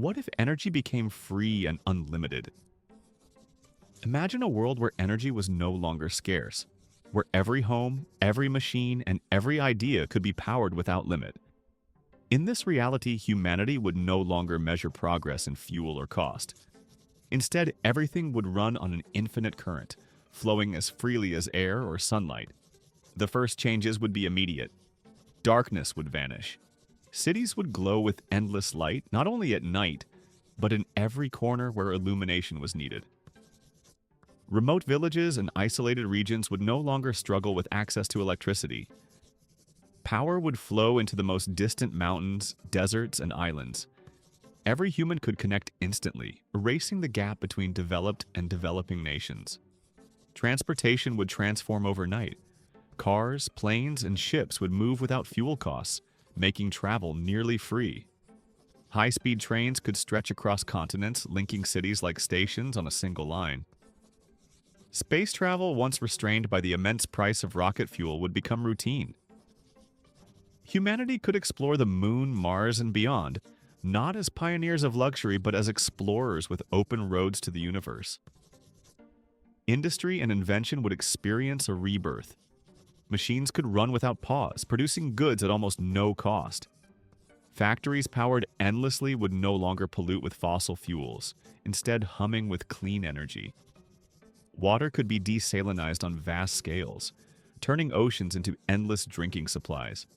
What if energy became free and unlimited? Imagine a world where energy was no longer scarce, where every home, every machine, and every idea could be powered without limit. In this reality, humanity would no longer measure progress in fuel or cost. Instead, everything would run on an infinite current, flowing as freely as air or sunlight. The first changes would be immediate. Darkness would vanish. Cities would glow with endless light, not only at night, but in every corner where illumination was needed. Remote villages and isolated regions would no longer struggle with access to electricity. Power would flow into the most distant mountains, deserts, and islands. Every human could connect instantly, erasing the gap between developed and developing nations. Transportation would transform overnight. Cars, planes, and ships would move without fuel costs, making travel nearly free. High-speed trains could stretch across continents, linking cities like stations on a single line. Space travel, once restrained by the immense price of rocket fuel, would become routine. Humanity could explore the moon, Mars, and beyond, not as pioneers of luxury, but as explorers with open roads to the universe. Industry and invention would experience a rebirth. Machines could run without pause, producing goods at almost no cost. Factories powered endlessly would no longer pollute with fossil fuels, instead humming with clean energy. Water could be desalinized on vast scales, turning oceans into endless drinking supplies.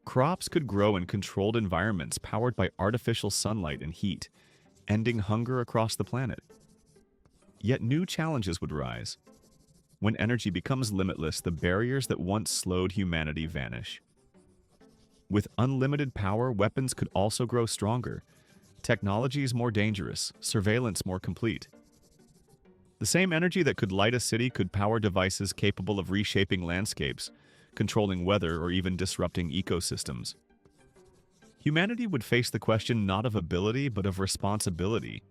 Crops could grow in controlled environments powered by artificial sunlight and heat, ending hunger across the planet. Yet new challenges would rise. When energy becomes limitless, the barriers that once slowed humanity vanish. With unlimited power, weapons could also grow stronger, technologies more dangerous, surveillance more complete. The same energy that could light a city could power devices capable of reshaping landscapes, controlling weather, or even disrupting ecosystems. Humanity would face the question not of ability, but of responsibility.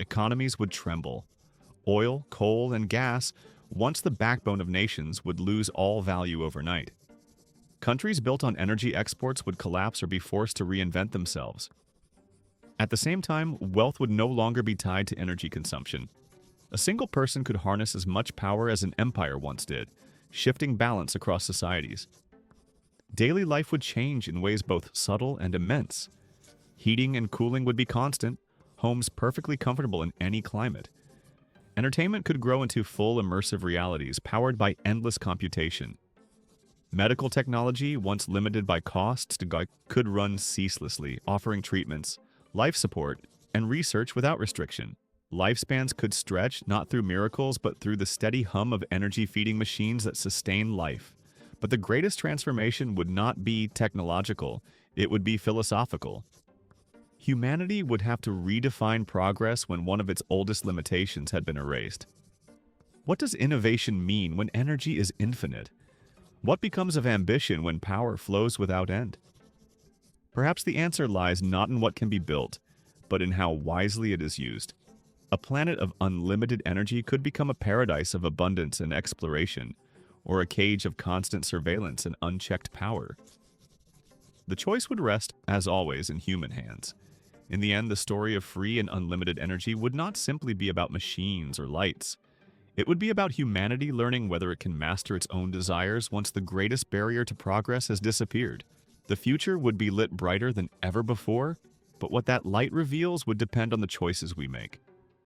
Economies would tremble. Oil, coal, and gas, once the backbone of nations, would lose all value overnight. Countries built on energy exports would collapse or be forced to reinvent themselves. At the same time, wealth would no longer be tied to energy consumption. A single person could harness as much power as an empire once did, shifting balance across societies. Daily life would change in ways both subtle and immense. Heating and cooling would be constant, homes perfectly comfortable in any climate. Entertainment could grow into full immersive realities powered by endless computation. Medical technology, once limited by costs, could run ceaselessly, offering treatments, life support, and research without restriction. Lifespans could stretch not through miracles, but through the steady hum of energy-feeding machines that sustain life. But the greatest transformation would not be technological, it would be philosophical. Humanity would have to redefine progress when one of its oldest limitations had been erased. What does innovation mean when energy is infinite? What becomes of ambition when power flows without end? Perhaps the answer lies not in what can be built, but in how wisely it is used. A planet of unlimited energy could become a paradise of abundance and exploration, or a cage of constant surveillance and unchecked power. The choice would rest, as always, in human hands. In the end, the story of free and unlimited energy would not simply be about machines or lights. It would be about humanity learning whether it can master its own desires once the greatest barrier to progress has disappeared. The future would be lit brighter than ever before, but what that light reveals would depend on the choices we make.